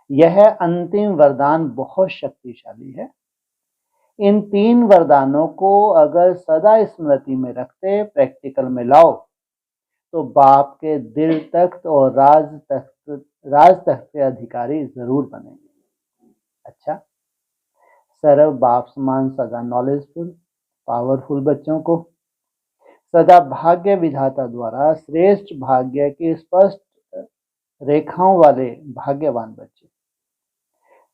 यह अंतिम वरदान बहुत शक्तिशाली है। इन 3 वरदानों को अगर सदा स्मृति में रखते प्रैक्टिकल में लाओ तो बाप के दिल तख्त और राज तख्त के अधिकारी जरूर बनेंगे। अच्छा, सर्व बाप समान सदा नॉलेजफुल पावरफुल बच्चों को सदा भाग्य विधाता द्वारा श्रेष्ठ भाग्य की स्पष्ट रेखाओं वाले भाग्यवान बच्चे,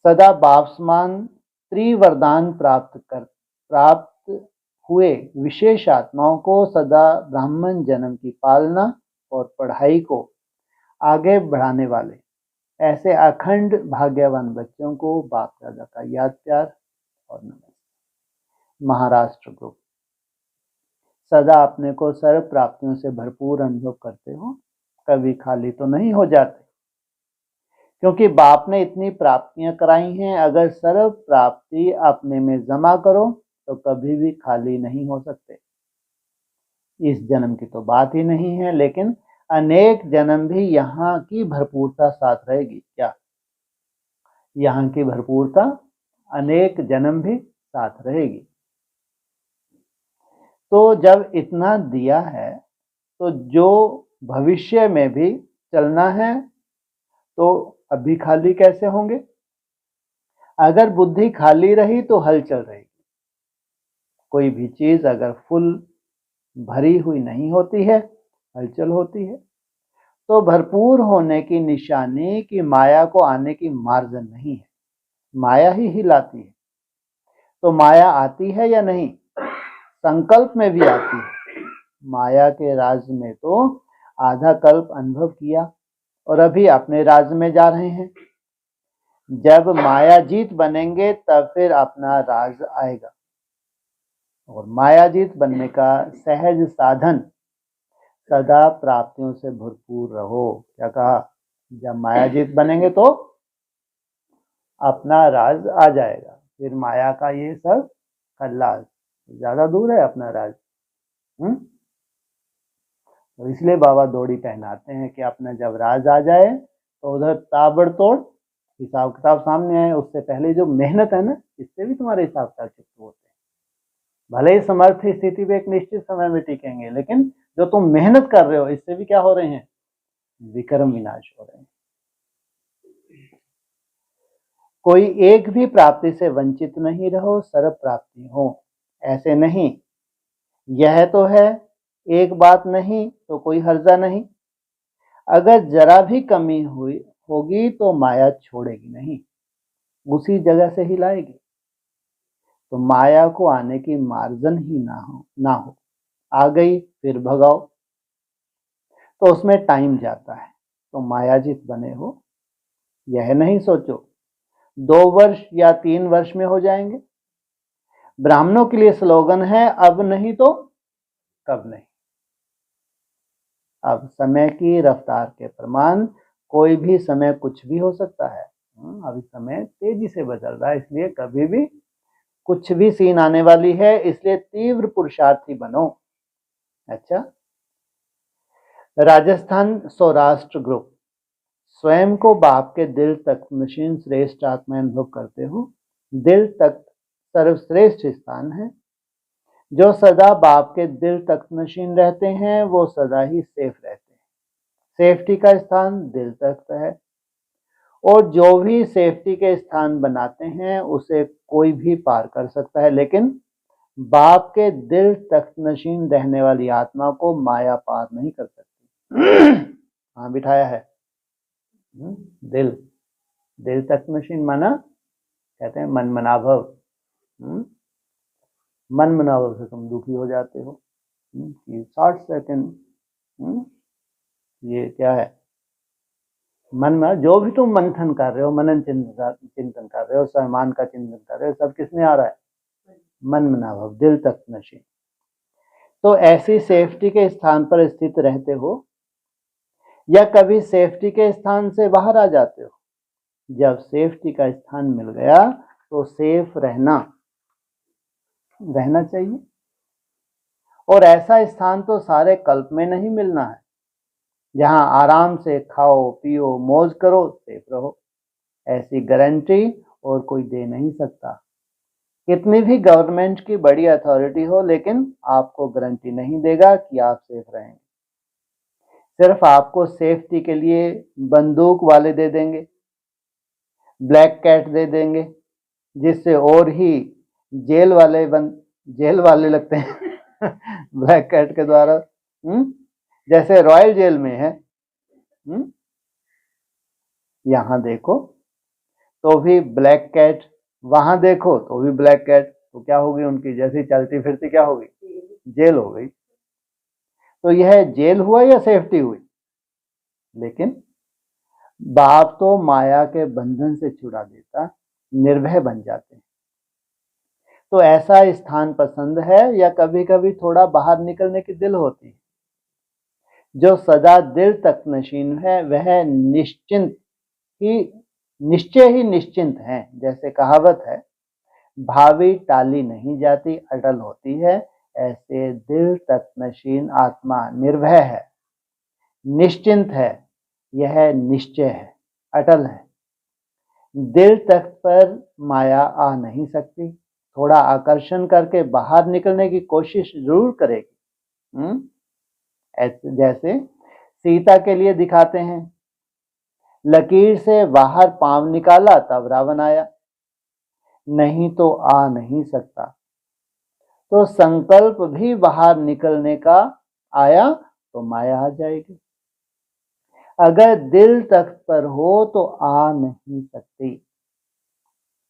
सदा बाप समान त्रिवरदान प्राप्त हुए विशेष आत्माओं को सदा ब्राह्मण जन्म की पालना और पढ़ाई को आगे बढ़ाने वाले ऐसे अखंड भाग्यवान बच्चों को बाप दादा का याद प्यार और नमस्ते। महाराष्ट्र ग्रुप, सदा अपने को सर्व प्राप्तियों से भरपूर अनुभव करते हो, कभी खाली तो नहीं हो जाते, क्योंकि बाप ने इतनी प्राप्तियां कराई हैं। अगर सर्व प्राप्ति अपने में जमा करो तो कभी भी खाली नहीं हो सकते। इस जन्म की तो बात ही नहीं है, लेकिन अनेक जन्म भी यहाँ की भरपूरता साथ रहेगी। क्या यहाँ की भरपूरता अनेक जन्म भी साथ रहेगी? तो जब इतना दिया है तो जो भविष्य में भी चलना है तो अभी खाली कैसे होंगे? अगर बुद्धि खाली रही तो हलचल रहेगी। कोई भी चीज अगर फुल भरी हुई नहीं होती है, हलचल होती है। तो भरपूर होने की निशानी कि माया को आने की मार्जन नहीं है, माया ही हिलाती है। तो माया आती है या नहीं? संकल्प में भी आती है। माया के राज में तो आधा कल्प अनुभव किया और अभी अपने राज में जा रहे हैं। जब मायाजीत बनेंगे तब फिर अपना राज आएगा। और मायाजीत बनने का सहज साधन सदा प्राप्तियों से भरपूर रहो। क्या कहा? जब मायाजीत बनेंगे तो अपना राज आ जाएगा। फिर माया का ये सब कल्ला ज्यादा दूर है अपना राज। तो इसलिए बाबा दौड़ी पहनाते हैं कि अपना जब राज आ जाए तो उधर ताबड़तोड़ हिसाब किताब सामने आए। उससे पहले जो मेहनत है ना, इससे भी तुम्हारे हिसाब किताब चित्त होते हैं। भले ही समर्थ स्थिति पे एक निश्चित समय में टिकेंगे, लेकिन जो तुम मेहनत कर रहे हो इससे भी क्या हो रहे हैं? विक्रम विनाश हो रहे हैं। कोई एक भी प्राप्ति से वंचित नहीं रहो, सर्व प्राप्ति हो, ऐसे नहीं। यह तो है, एक बात नहीं तो कोई हर्जा नहीं। अगर जरा भी कमी हुई होगी तो माया छोड़ेगी नहीं, उसी जगह से ही लाएगी। तो माया को आने की मार्जन ही ना हो। आ गई फिर भगाओ, तो उसमें टाइम जाता है। तो मायाजित बने हो, यह नहीं सोचो 2 वर्ष या 3 वर्ष में हो जाएंगे। ब्राह्मणों के लिए स्लोगन है, अब नहीं तो कब नहीं। अब समय की रफ्तार के प्रमाण कोई भी समय कुछ भी हो सकता है। अभी समय तेजी से बदल रहा है, इसलिए कभी भी कुछ भी सीन आने वाली है, इसलिए तीव्र पुरुषार्थी बनो। अच्छा, राजस्थान सौराष्ट्र ग्रुप। स्वयं को बाप के दिल तक नशीन श्रेष्ठ आत्मा अनुभव करते हो। दिल तक सर्वश्रेष्ठ स्थान है। जो सदा बाप के दिल तक नशीन रहते हैं वो सदा ही सेफ रहते हैं। सेफ्टी का स्थान दिल तख्त है, और जो भी सेफ्टी के स्थान बनाते हैं उसे कोई भी पार कर सकता है, लेकिन बाप के दिल तख्त नशीन रहने वाली आत्मा को माया पार नहीं कर सकती। हाँ, बिठाया है दिल। दिल तख्त नशीन माना कहते हैं मन मनाभव। मन मनाभव से तुम दुखी हो जाते हो कि 60 सेकंड ये क्या है, मन में जो भी तुम मंथन कर रहे हो, मनन चिंतन कर रहे हो, सम्मान का चिंतन कर रहे हो, सब किसमें आ रहा है? मन मनाभव, दिल तक नशीन। तो ऐसी सेफ्टी के स्थान पर स्थित रहते हो या कभी सेफ्टी के स्थान से बाहर आ जाते हो? जब सेफ्टी का स्थान मिल गया तो सेफ रहना चाहिए, और ऐसा स्थान तो सारे कल्प में नहीं मिलना है। जहां आराम से खाओ पियो मौज करो सेफ रहो, ऐसी गारंटी और कोई दे नहीं सकता। कितनी भी गवर्नमेंट की बड़ी अथॉरिटी हो, लेकिन आपको गारंटी नहीं देगा कि आप सेफ रहेंगे। सिर्फ आपको सेफ्टी के लिए बंदूक वाले दे देंगे, ब्लैक कैट दे देंगे, जिससे और ही जेल वाले लगते हैं ब्लैक कैट के द्वारा। जैसे रॉयल जेल में है, यहां देखो तो भी ब्लैक कैट, वहां देखो तो भी ब्लैक कैट, तो क्या होगी उनकी जैसी चलती फिरती क्या होगी? जेल हो गई। तो यह जेल हुआ या सेफ्टी हुई? लेकिन बाप तो माया के बंधन से छुड़ा देता, निर्भय बन जाते हैं। तो ऐसा स्थान पसंद है या कभी कभी थोड़ा बाहर निकलने की दिल होती है? जो सदा दिल तक नशीन है वह निश्चय ही निश्चिंत है। जैसे कहावत है, भावी टाली नहीं जाती अटल होती है, ऐसे दिल तक नशीन आत्मा निर्भय है, निश्चिंत है, यह निश्चय है, अटल है। दिल तक पर माया आ नहीं सकती, थोड़ा आकर्षण करके बाहर निकलने की कोशिश जरूर करेगी। जैसे सीता के लिए दिखाते हैं, लकीर से बाहर पांव निकाला तब रावण आया, नहीं तो आ नहीं सकता। तो संकल्प भी बाहर निकलने का आया तो माया आ जाएगी। अगर दिल तख्त पर हो तो आ नहीं सकती।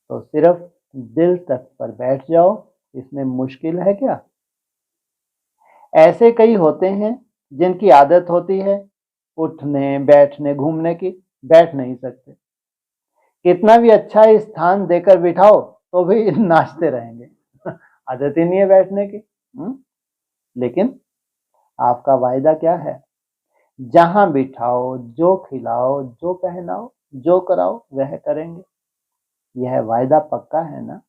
तो सिर्फ दिल तख्त पर बैठ जाओ, इसमें मुश्किल है क्या? ऐसे कई होते हैं जिनकी आदत होती है उठने बैठने घूमने की, बैठ नहीं सकते। कितना भी अच्छा स्थान देकर बिठाओ तो भी नाचते रहेंगे आदत ही नहीं है बैठने की। लेकिन आपका वायदा क्या है? जहां बिठाओ, जो खिलाओ, जो पहनाओ, जो कराओ वह करेंगे। यह वायदा पक्का है ना?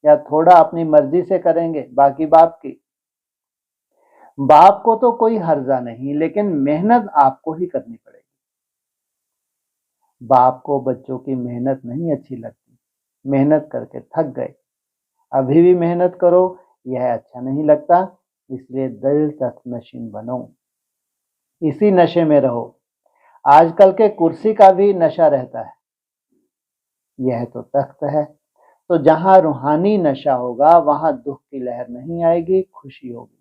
या थोड़ा अपनी मर्जी से करेंगे, बाकी बाप की? बाप को तो कोई हर्जा नहीं, लेकिन मेहनत आपको ही करनी पड़ेगी। बाप को बच्चों की मेहनत नहीं अच्छी लगती, मेहनत करके थक गए, अभी भी मेहनत करो, यह अच्छा नहीं लगता। इसलिए दिल तक नशीन बनो, इसी नशे में रहो। आजकल के कुर्सी का भी नशा रहता है, यह तो तख्त है। तो जहां रूहानी नशा होगा वहां दुख की लहर नहीं आएगी, खुशी होगी।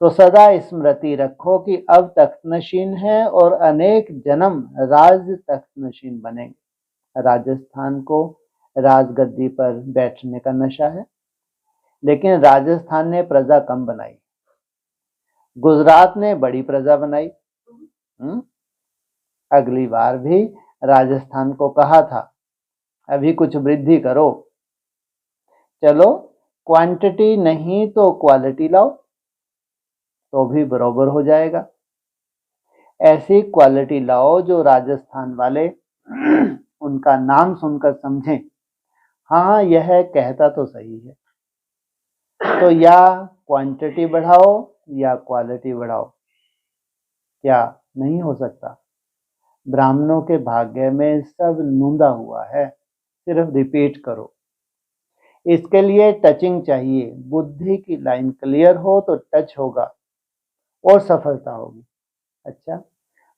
तो सदा स्मृति रखो कि अब तख्त नशीन है और अनेक जन्म राज तख्त नशीन बनेंगे। राजस्थान को राजगद्दी पर बैठने का नशा है, लेकिन राजस्थान ने प्रजा कम बनाई, गुजरात ने बड़ी प्रजा बनाई। अगली बार भी राजस्थान को कहा था अभी कुछ वृद्धि करो, चलो क्वांटिटी नहीं तो क्वालिटी लाओ तो भी बराबर हो जाएगा। ऐसी क्वालिटी लाओ जो राजस्थान वाले उनका नाम सुनकर समझें, हाँ यह कहता तो सही है। तो या क्वांटिटी बढ़ाओ या क्वालिटी बढ़ाओ, क्या नहीं हो सकता? ब्राह्मणों के भाग्य में सब नूंदा हुआ है, सिर्फ रिपीट करो। इसके लिए टचिंग चाहिए, बुद्धि की लाइन क्लियर हो तो टच होगा और सफलता होगी। अच्छा,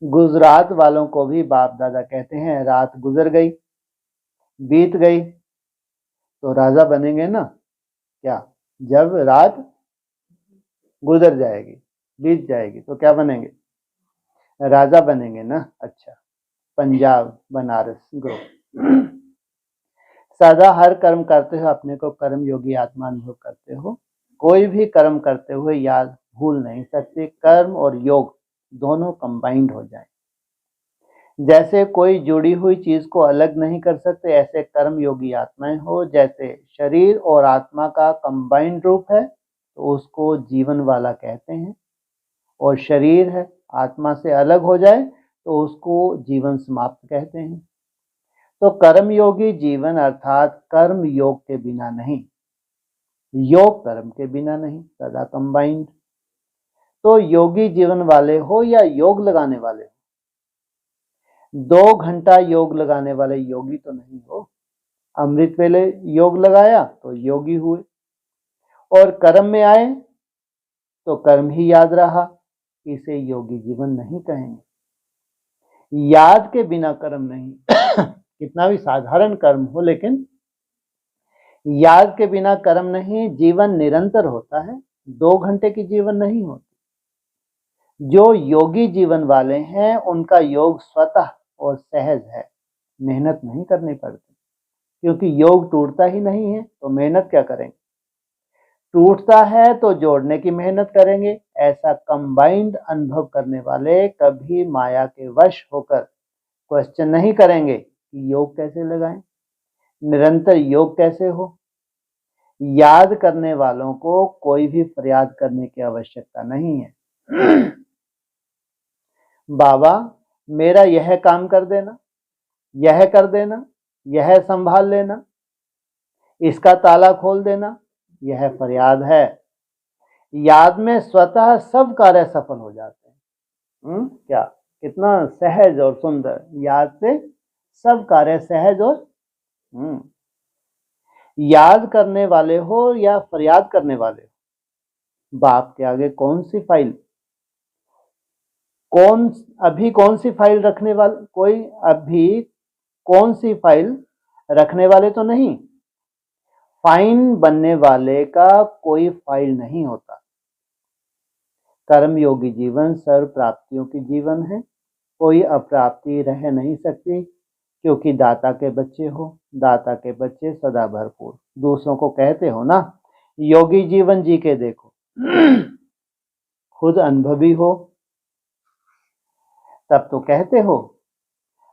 गुजरात वालों को भी बाप दादा कहते हैं रात गुजर गई, बीत गई तो राजा बनेंगे ना? क्या जब रात गुजर जाएगी, बीत जाएगी तो क्या बनेंगे? राजा बनेंगे ना? अच्छा, पंजाब बनारस ग्रुप। सदा हर कर्म करते हो अपने को कर्म योगी आत्मा अनुभव करते हो। कोई भी कर्म करते हुए याद भूल नहीं सकते, कर्म और योग दोनों कंबाइंड हो जाए। जैसे कोई जुड़ी हुई चीज को अलग नहीं कर सकते, ऐसे कर्म योगी आत्माएं हो। जैसे शरीर और आत्मा का कंबाइंड रूप है तो उसको जीवन वाला कहते हैं, और शरीर है आत्मा से अलग हो जाए तो उसको जीवन समाप्त कहते हैं। तो कर्मयोगी जीवन अर्थात कर्म योग के बिना नहीं, योग कर्म के बिना नहीं, सदा कंबाइंड। तो योगी जीवन वाले हो या योग लगाने वाले हो, 2 घंटा योग लगाने वाले योगी तो नहीं हो। अमृत वेले योग लगाया तो योगी हुए, और कर्म में आए तो कर्म ही याद रहा, इसे योगी जीवन नहीं कहेंगे। याद के बिना कर्म नहीं। कितना भी साधारण कर्म हो, लेकिन याद के बिना कर्म नहीं। जीवन निरंतर होता है, 2 घंटे की जीवन नहीं होती। जो योगी जीवन वाले हैं उनका योग स्वतः और सहज है, मेहनत नहीं करनी पड़ती, क्योंकि योग टूटता ही नहीं है तो मेहनत क्या करेंगे? टूटता है तो जोड़ने की मेहनत करेंगे। ऐसा कंबाइंड अनुभव करने वाले कभी माया के वश होकर क्वेश्चन नहीं करेंगे कि योग कैसे लगाएं, निरंतर योग कैसे हो। याद करने वालों को कोई भी फरियाद करने की आवश्यकता नहीं है। बाबा मेरा यह काम कर देना, यह कर देना, यह संभाल लेना, इसका ताला खोल देना, यह फरियाद है। याद में स्वतः सब कार्य सफल हो जाते हैं। क्या कितना सहज और सुंदर, याद से सब कार्य सहज और याद करने वाले हो या फरियाद करने वाले हो, बाप के आगे कौन सी फाइल, कौन सी फाइल रखने वाले, कोई अभी कौन सी फाइल रखने वाले तो नहीं। फाइन बनने वाले का कोई फाइल नहीं होता। कर्म योगी जीवन सर्व प्राप्तियों की जीवन है, कोई अप्राप्ति रह नहीं सकती, क्योंकि दाता के बच्चे हो। दाता के बच्चे सदा भरपूर। दूसरों को कहते हो ना योगी जीवन जी के देखो, खुद अनुभवी हो तब तो कहते हो।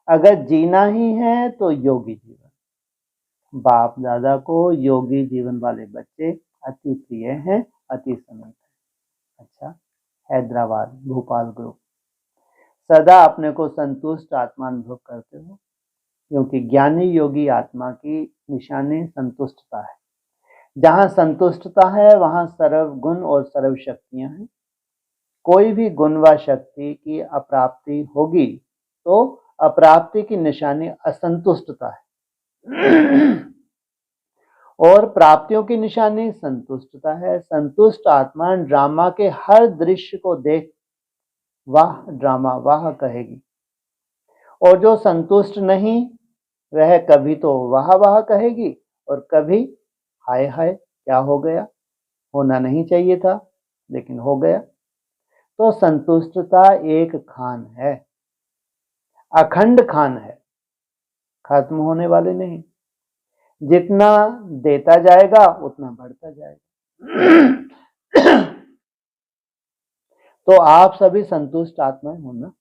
अगर जीना ही है तो योगी जीवन। बाप दादा को योगी जीवन वाले बच्चे अति प्रिय हैं, अति समीप है। अच्छा, हैदराबाद भोपाल ग्रुप। सदा अपने को संतुष्ट आत्मा अनुभव करते हो, क्योंकि ज्ञानी योगी आत्मा की निशानी संतुष्टता है। जहां संतुष्टता है वहां सर्व गुण और सर्व शक्तियां हैं। कोई भी गुण व शक्ति की अप्राप्ति होगी तो अप्राप्ति की निशानी असंतुष्टता है, और प्राप्तियों की निशानी संतुष्टता है। संतुष्ट आत्मा ड्रामा के हर दृश्य को देख वाह ड्रामा वाह कहेगी, और जो संतुष्ट नहीं वह कभी तो वाह वाह कहेगी और कभी हाय हाय क्या हो गया, होना नहीं चाहिए था लेकिन हो गया। तो संतुष्टता एक खान है, अखंड खान है, खत्म होने वाले नहीं। जितना देता जाएगा उतना बढ़ता जाएगा। तो आप सभी संतुष्ट आत्माएं हो ना।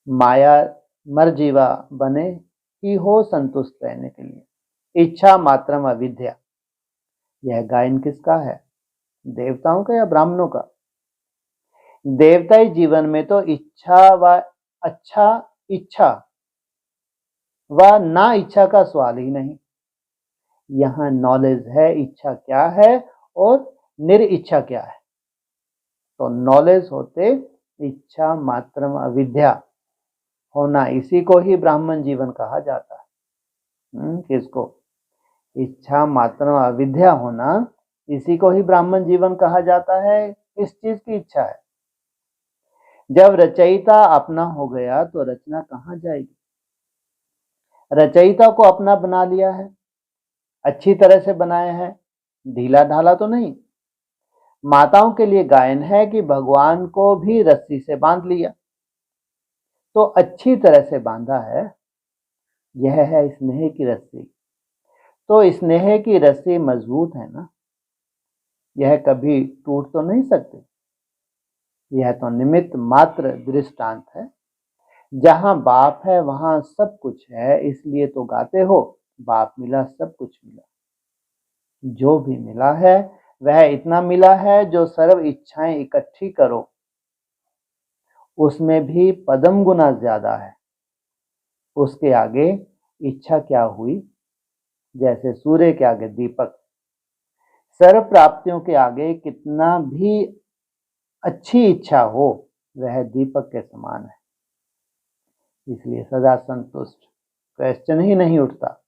माया मरजीवा बने ही हो संतुष्ट रहने के लिए। इच्छा मात्रम अविद्या। यह गायन किसका है, देवताओं का या ब्राह्मणों का? देवताई जीवन में तो इच्छा व अच्छा इच्छा वह ना इच्छा का सवाल ही नहीं। यहाँ नॉलेज है, इच्छा क्या है और निरिच्छा क्या है। तो नॉलेज होते इच्छा मात्रम अविद्या होना, इसी को ही ब्राह्मण जीवन कहा जाता है। किसको? इच्छा मात्रम अविद्या होना, इसी को ही ब्राह्मण जीवन कहा जाता है। किस चीज की इच्छा है? जब रचयिता अपना हो गया तो रचना कहाँ जाएगी? रचयिता को अपना बना लिया है, अच्छी तरह से बनाया है, ढीला ढाला तो नहीं। माताओं के लिए गायन है कि भगवान को भी रस्सी से बांध लिया, तो अच्छी तरह से बांधा है। यह है स्नेह की रस्सी। तो स्नेह की रस्सी मजबूत है ना, यह कभी टूट तो नहीं सकती। यह तो निमित्त मात्र दृष्टांत है। जहां बाप है वहां सब कुछ है, इसलिए तो गाते हो, बाप मिला सब कुछ मिला। जो भी मिला है वह इतना मिला है जो सर्व इच्छाएं इकट्ठी करो उसमें भी पदम गुना ज्यादा है। उसके आगे इच्छा क्या हुई? जैसे सूर्य के आगे दीपक। सर्व प्राप्तियों के आगे कितना भी अच्छी इच्छा हो वह दीपक के समान है। इसलिए सदा संतुष्ट, क्वेश्चन ही नहीं उठता।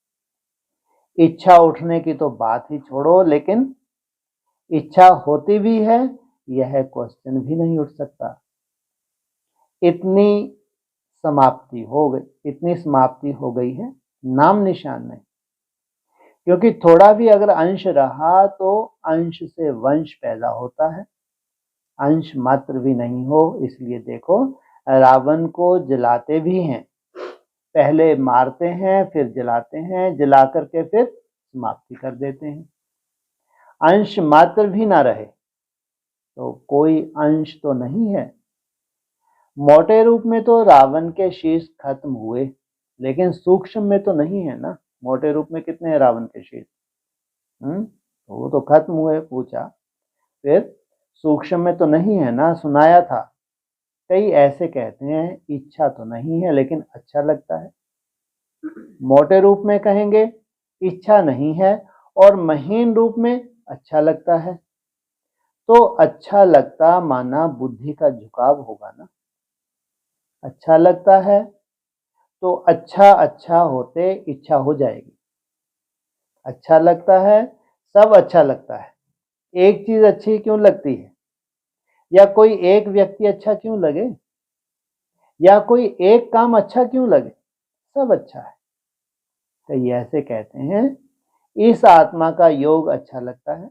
इच्छा उठने की तो बात ही छोड़ो, लेकिन इच्छा होती भी है यह क्वेश्चन भी नहीं उठ सकता। इतनी समाप्ति हो गई, इतनी समाप्ति हो गई है, नाम निशान नहीं। क्योंकि थोड़ा भी अगर अंश रहा तो अंश से वंश पैदा होता है, अंश मात्र भी नहीं हो। इसलिए देखो, रावण को जलाते भी हैं, पहले मारते हैं फिर जलाते हैं, जला करके फिर समाप्ति कर देते हैं। अंश मात्र भी ना रहे तो कोई अंश तो नहीं है। मोटे रूप में तो रावण के शीश खत्म हुए, लेकिन सूक्ष्म में तो नहीं है ना। मोटे रूप में कितने हैं रावण के शीश? तो वो तो खत्म हुए। पूछा फिर सूक्ष्म में तो नहीं है ना, सुनाया था। कई ऐसे कहते हैं इच्छा तो नहीं है लेकिन अच्छा लगता है। मोटे रूप में कहेंगे इच्छा नहीं है और महीन रूप में अच्छा लगता है। तो अच्छा लगता माना बुद्धि का झुकाव होगा ना। अच्छा लगता है तो अच्छा अच्छा होते इच्छा हो जाएगी। अच्छा लगता है, सब अच्छा लगता है। एक चीज अच्छी क्यों लगती है? या कोई एक व्यक्ति अच्छा क्यों लगे? या कोई एक काम अच्छा क्यों लगे? सब अच्छा है। तो ये ऐसे कहते हैं इस आत्मा का योग अच्छा लगता है,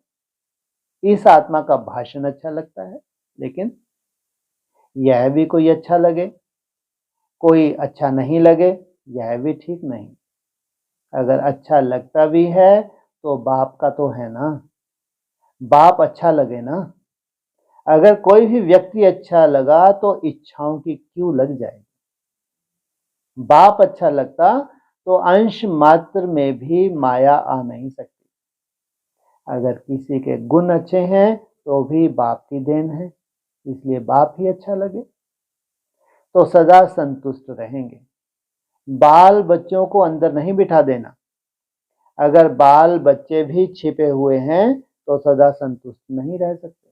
इस आत्मा का भाषण अच्छा लगता है, लेकिन यह भी कोई अच्छा लगे, कोई अच्छा नहीं लगे, यह भी ठीक नहीं। अगर अच्छा लगता भी है तो बाप का तो है ना, बाप अच्छा लगे ना। अगर कोई भी व्यक्ति अच्छा लगा तो इच्छाओं की क्यों लग जाएगी? बाप अच्छा लगता तो अंश मात्र में भी माया आ नहीं सकती। अगर किसी के गुण अच्छे हैं तो भी बाप की देन है, इसलिए बाप ही अच्छा लगे तो सदा संतुष्ट रहेंगे। बाल बच्चों को अंदर नहीं बिठा देना। अगर बाल बच्चे भी छिपे हुए हैं तो सदा संतुष्ट नहीं रह सकते।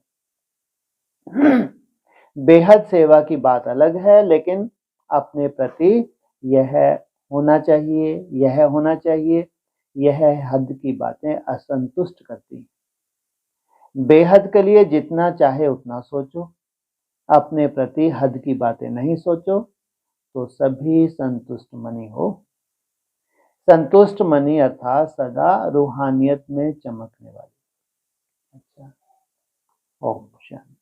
बेहद सेवा की बात अलग है, लेकिन अपने प्रति यह होना चाहिए, यह होना चाहिए, यह हद की बातें असंतुष्ट करती हैं। बेहद के लिए जितना चाहे उतना सोचो, अपने प्रति हद की बातें नहीं सोचो, तो सभी संतुष्ट मनी हो। संतुष्ट मनी अर्थात सदा रूहानियत में चमकने वाली। अच्छा, ओम शांति।